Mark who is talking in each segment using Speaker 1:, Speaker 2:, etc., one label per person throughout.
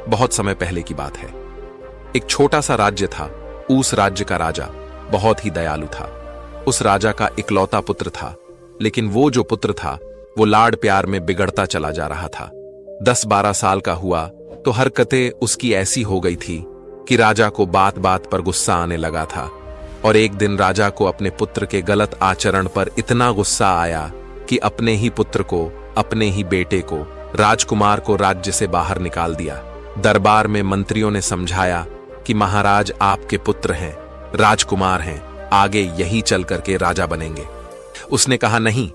Speaker 1: बहुत समय पहले की बात है। एक छोटा सा राज्य था। उस राज्य का राजा बहुत ही दयालु था। उस राजा का इकलौता पुत्र था, लेकिन वो जो पुत्र था वो लाड प्यार में बिगड़ता चला जा रहा था। 10-12 साल का हुआ तो हरकतें उसकी ऐसी हो गई थी कि राजा को बात बात पर गुस्सा आने लगा था। और एक दिन राजा को अपने पुत्र के गलत आचरण पर इतना गुस्सा आया कि अपने ही पुत्र को, अपने ही बेटे को, राजकुमार को राज्य से बाहर निकाल दिया। दरबार में मंत्रियों ने समझाया कि महाराज आपके पुत्र हैं, राजकुमार हैं, आगे यही चल करके राजा बनेंगे। उसने कहा नहीं।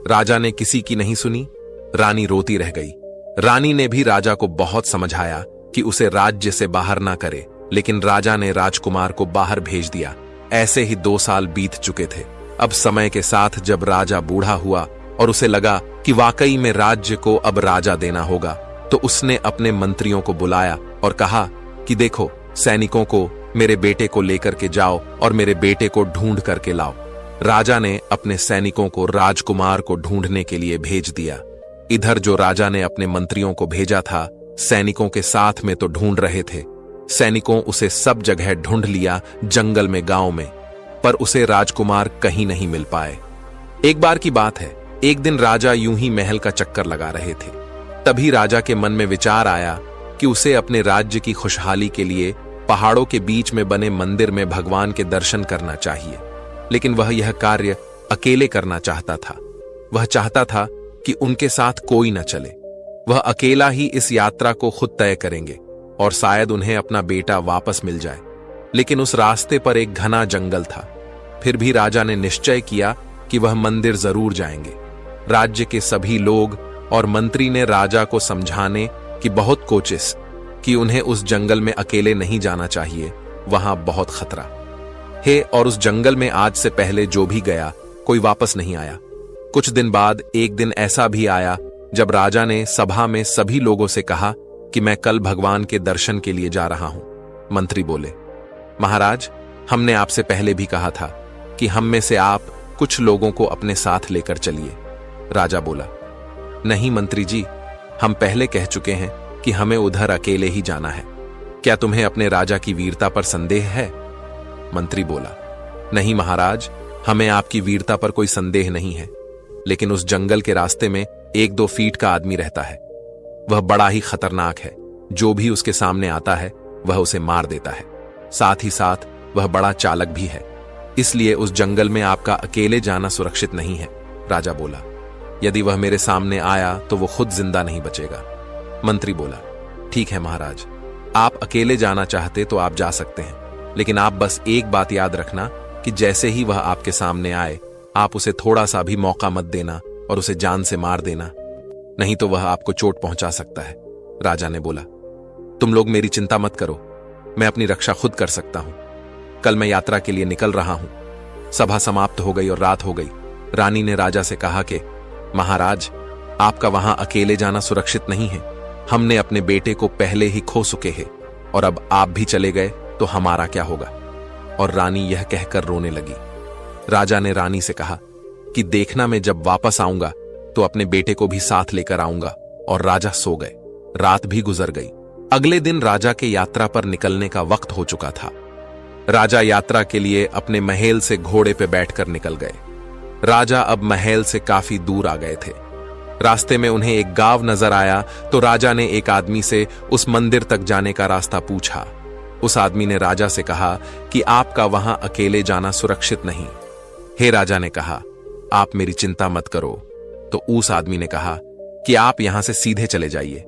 Speaker 1: राजा ने किसी की नहीं सुनी। रानी रोती रह गई। रानी ने भी राजा को बहुत समझाया कि उसे राज्य से बाहर ना करे, लेकिन राजा ने राजकुमार को बाहर भेज दिया। ऐसे ही 2 साल बीत चुके थे। अब समय के साथ जब राजा बूढ़ा हुआ और उसे लगा कि वाकई में राज्य को अब राजा देना होगा, तो उसने अपने मंत्रियों को बुलाया और कहा कि देखो, सैनिकों को मेरे बेटे को लेकर के जाओ और मेरे बेटे को ढूंढ करके लाओ। राजा ने अपने सैनिकों को राजकुमार को ढूंढने के लिए भेज दिया। इधर जो राजा ने अपने मंत्रियों को भेजा था, सैनिकों के साथ में तो ढूंढ रहे थे। सैनिकों उसे सब जगह ढूंढ लिया, जंगल में, गांव में, पर उसे राजकुमार कहीं नहीं मिल पाए। एक बार की बात है, एक दिन राजा यूं ही महल का चक्कर लगा रहे थे। तभी राजा के मन में विचार आया कि उसे अपने राज्य की खुशहाली के लिए पहाड़ों के बीच में बने मंदिर में भगवान के दर्शन करना चाहिए। लेकिन वह यह कार्य अकेले करना चाहता था। वह चाहता था कि उनके साथ कोई न चले। वह अकेला ही इस यात्रा को खुद तय करेंगे और शायद उन्हें अपना बेटा वापस मिल जाए। लेकिन उस रास्ते पर एक घना जंगल था। फिर भी राजा ने निश्चय किया कि वह मंदिर जरूर जाएंगे। राज्य के सभी लोग और मंत्री ने राजा को समझाने की बहुत कोशिश कि उन्हें उस जंगल में अकेले नहीं जाना चाहिए, वहां बहुत खतरा है। और उस जंगल में आज से पहले जो भी गया, कोई वापस नहीं आया। कुछ दिन बाद एक दिन ऐसा भी आया जब राजा ने सभा में सभी लोगों से कहा कि मैं कल भगवान के दर्शन के लिए जा रहा हूं। मंत्री बोले, महाराज, हमने आपसे पहले भी कहा था कि हम में से आप कुछ लोगों को अपने साथ लेकर चलिए। राजा बोला, नहीं मंत्री जी, हम पहले कह चुके हैं कि हमें उधर अकेले ही जाना है। क्या तुम्हें अपने राजा की वीरता पर संदेह है? मंत्री बोला, नहीं महाराज, हमें आपकी वीरता पर कोई संदेह नहीं है, लेकिन उस जंगल के रास्ते में 1-2 फीट का आदमी रहता है। वह बड़ा ही खतरनाक है। जो भी उसके सामने आता है वह उसे मार देता है। साथ ही साथ वह बड़ा चालक भी है। इसलिए उस जंगल में आपका अकेले जाना सुरक्षित नहीं है। राजा बोला, यदि वह मेरे सामने आया तो वो खुद जिंदा नहीं बचेगा। मंत्री बोला, ठीक है महाराज, आप अकेले जाना चाहते तो आप जा सकते हैं, लेकिन आप बस एक बात याद रखना कि जैसे ही वह आपके सामने आए, आप उसे थोड़ा सा भी मौका मत देना और उसे जान से मार देना, नहीं तो वह आपको चोट पहुंचा सकता है। राजा ने बोला, तुम लोग मेरी चिंता मत करो, मैं अपनी रक्षा खुद कर सकता हूं। कल मैं यात्रा के लिए निकल रहा हूं। सभा समाप्त हो गई और रात हो गई। रानी ने राजा से कहा कि महाराज, आपका वहां अकेले जाना सुरक्षित नहीं है। हमने अपने बेटे को पहले ही खो चुके हैं और अब आप भी चले गए तो हमारा क्या होगा? और रानी यह कहकर रोने लगी। राजा ने रानी से कहा कि देखना, मैं जब वापस आऊंगा तो अपने बेटे को भी साथ लेकर आऊंगा। और राजा सो गए। रात भी गुजर गई। अगले दिन राजा के यात्रा पर निकलने का वक्त हो चुका था। राजा यात्रा के लिए अपने महल से घोड़े पे बैठकर निकल गए। राजा अब महल से काफी दूर आ गए थे। रास्ते में उन्हें एक गांव नजर आया तो राजा ने एक आदमी से उस मंदिर तक जाने का रास्ता पूछा। उस आदमी ने राजा से कहा कि आपका वहां अकेले जाना सुरक्षित नहीं। हे राजा ने कहा, आप मेरी चिंता मत करो। तो उस आदमी ने कहा कि आप यहां से सीधे चले जाइए।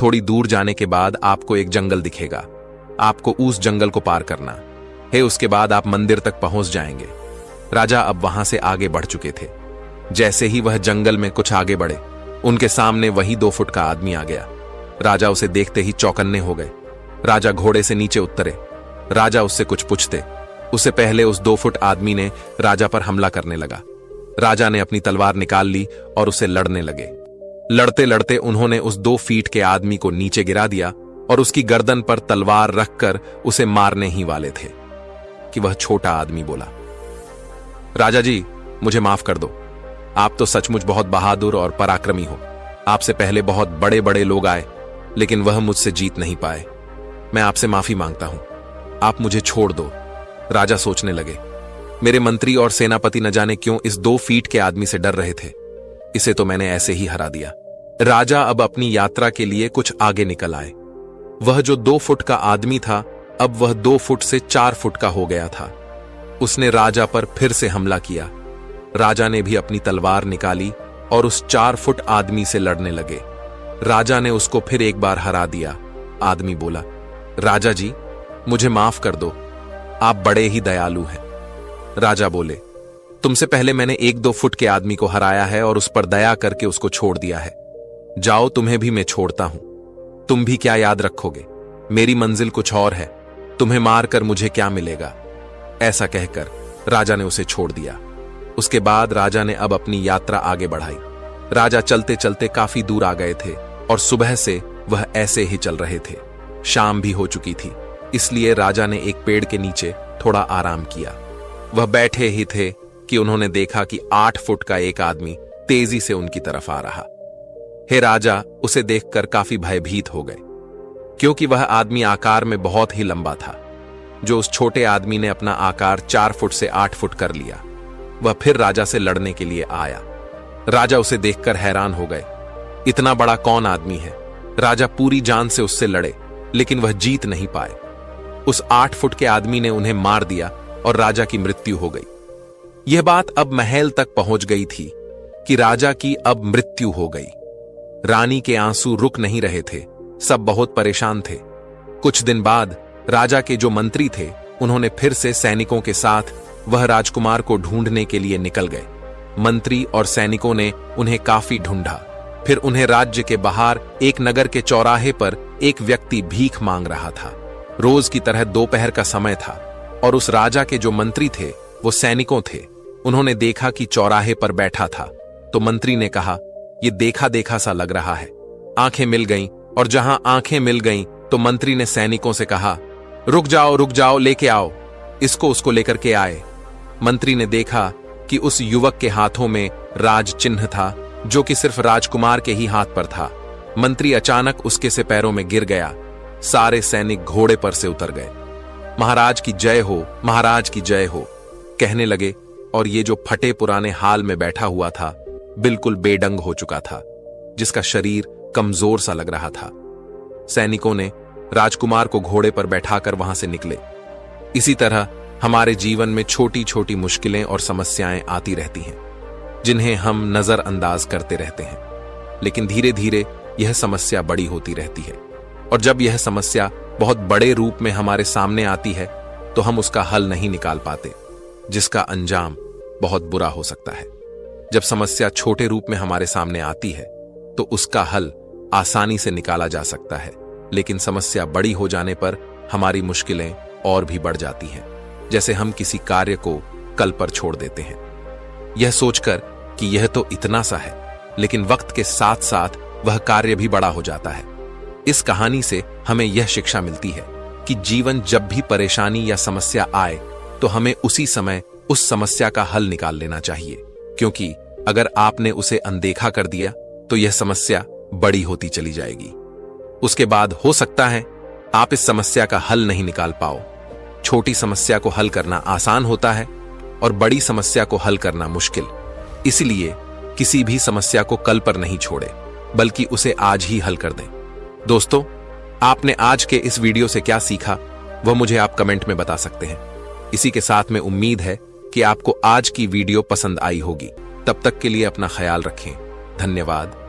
Speaker 1: थोड़ी दूर जाने के बाद आपको एक जंगल दिखेगा। आपको उस जंगल को पार करना है, उसके बाद आप मंदिर तक पहुंच जाएंगे। राजा अब वहां से आगे बढ़ चुके थे। जैसे ही वह जंगल में कुछ आगे बढ़े, उनके सामने वही 2 फुट का आदमी आ गया। राजा उसे देखते ही चौकन्ने हो गए। राजा घोड़े से नीचे उतरे। राजा उससे कुछ पूछते, उससे पहले उस 2 फुट आदमी ने राजा पर हमला करने लगा। राजा ने अपनी तलवार निकाल ली और उसे लड़ने लगे। लड़ते लड़ते उन्होंने उस 2 फीट के आदमी को नीचे गिरा दिया और उसकी गर्दन पर तलवार रखकर उसे मारने ही वाले थे कि वह छोटा आदमी बोला, राजा जी, मुझे माफ कर दो। आप तो सचमुच बहुत बहादुर और पराक्रमी हो। आपसे पहले बहुत बड़े बड़े लोग आए, लेकिन वह मुझसे जीत नहीं पाए। मैं आपसे माफी मांगता हूं, आप मुझे छोड़ दो। राजा सोचने लगे, मेरे मंत्री और सेनापति न जाने क्यों इस 2 फीट के आदमी से डर रहे थे, इसे तो मैंने ऐसे ही हरा दिया। राजा अब अपनी यात्रा के लिए कुछ आगे निकल आए। वह जो 2 फुट का आदमी था, अब वह 2 फुट से 4 फुट का हो गया था। उसने राजा पर फिर से हमला किया। राजा ने भी अपनी तलवार निकाली और उस 4 फुट आदमी से लड़ने लगे। राजा ने उसको फिर एक बार हरा दिया। आदमी बोला, राजा जी, मुझे माफ कर दो, आप बड़े ही दयालु हैं। राजा बोले, तुमसे पहले मैंने 1-2 फुट के आदमी को हराया है और उस पर दया करके उसको छोड़ दिया है। जाओ, तुम्हें भी मैं छोड़ता हूं। तुम भी क्या याद रखोगे, मेरी मंजिल कुछ और है, तुम्हें मारकर मुझे क्या मिलेगा। ऐसा कहकर राजा ने उसे छोड़ दिया। उसके बाद राजा ने अब अपनी यात्रा आगे बढ़ाई। राजा चलते चलते काफी दूर आ गए थे और सुबह से वह ऐसे ही चल रहे थे। शाम भी हो चुकी थी, इसलिए राजा ने एक पेड़ के नीचे थोड़ा आराम किया। वह बैठे ही थे कि उन्होंने देखा कि 8 फुट का एक आदमी तेजी से उनकी तरफ आ रहा। हे राजा उसे देखकर काफी भयभीत हो गए, क्योंकि वह आदमी आकार में बहुत ही लंबा था। जो उस छोटे आदमी ने अपना आकार 4 फुट से 8 फुट कर लिया, वह फिर राजा से लड़ने के लिए आया। राजा उसे देखकर हैरान हो गए, इतना बड़ा कौन आदमी है। राजा पूरी जान से उससे लड़े, लेकिन वह जीत नहीं पाए। उस 8 फुट के आदमी ने उन्हें मार दिया और राजा की मृत्यु हो गई। यह बात अब महल तक पहुंच गई थी कि राजा की अब मृत्यु हो गई। रानी के आंसू रुक नहीं रहे थे, सब बहुत परेशान थे। कुछ दिन बाद राजा के जो मंत्री थे, उन्होंने फिर से सैनिकों के साथ वह राजकुमार को ढूंढने के लिए निकल गए। मंत्री और सैनिकों ने उन्हें काफी ढूंढा। फिर उन्हें राज्य के बाहर एक नगर के चौराहे पर एक व्यक्ति भीख मांग रहा था। रोज की तरह दोपहर का समय था और उस राजा के जो मंत्री थे वो सैनिकों थे। उन्होंने देखा कि चौराहे पर बैठा था, तो मंत्री ने कहा, ये देखा देखा सा लग रहा है। आंखें मिल गईं, और जहां आंखें मिल गईं तो मंत्री ने सैनिकों से कहा, रुक जाओ, लेके आओ इसको। उसको लेकर के आए। मंत्री ने देखा कि उस युवक के हाथों में राज चिन्ह था, जो कि सिर्फ राजकुमार के ही हाथ पर था। मंत्री अचानक उसके से पैरों में गिर गया। सारे सैनिक घोड़े पर से उतर गए। महाराज की जय हो, महाराज की जय हो कहने लगे, और ये जो फटे पुराने हाल में बैठा हुआ था, बिल्कुल बेडंग हो चुका था, जिसका शरीर कमजोर सा लग रहा था। सैनिकों ने राजकुमार को घोड़े पर बैठाकर वहां से निकले। इसी तरह हमारे जीवन में छोटी छोटी मुश्किलें और समस्याएं आती रहती हैं, जिन्हें हम नजरअंदाज करते रहते हैं, लेकिन धीरे धीरे यह समस्या बड़ी होती रहती है। और जब यह समस्या बहुत बड़े रूप में हमारे सामने आती है, तो हम उसका हल नहीं निकाल पाते, जिसका अंजाम बहुत बुरा हो सकता है। जब समस्या छोटे रूप में हमारे सामने आती है, तो उसका हल आसानी से निकाला जा सकता है, लेकिन समस्या बड़ी हो जाने पर हमारी मुश्किलें और भी बढ़ जाती हैं। जैसे हम किसी कार्य को कल पर छोड़ देते हैं, यह सोचकर कि यह तो इतना सा है, लेकिन वक्त के साथ साथ वह कार्य भी बड़ा हो जाता है। इस कहानी से हमें यह शिक्षा मिलती है कि जीवन जब भी परेशानी या समस्या आए, तो हमें उसी समय उस समस्या का हल निकाल लेना चाहिए, क्योंकि अगर आपने उसे अनदेखा कर दिया तो यह समस्या बड़ी होती चली जाएगी। उसके बाद हो सकता है आप इस समस्या का हल नहीं निकाल पाओ। छोटी समस्या को हल करना आसान होता है और बड़ी समस्या को हल करना मुश्किल। इसलिए किसी भी समस्या को कल पर नहीं छोड़े, बल्कि उसे आज ही हल कर दें। दोस्तों, आपने आज के इस वीडियो से क्या सीखा, वह मुझे आप कमेंट में बता सकते हैं। इसी के साथ में उम्मीद है कि आपको आज की वीडियो पसंद आई होगी। तब तक के लिए अपना ख्याल रखें। धन्यवाद।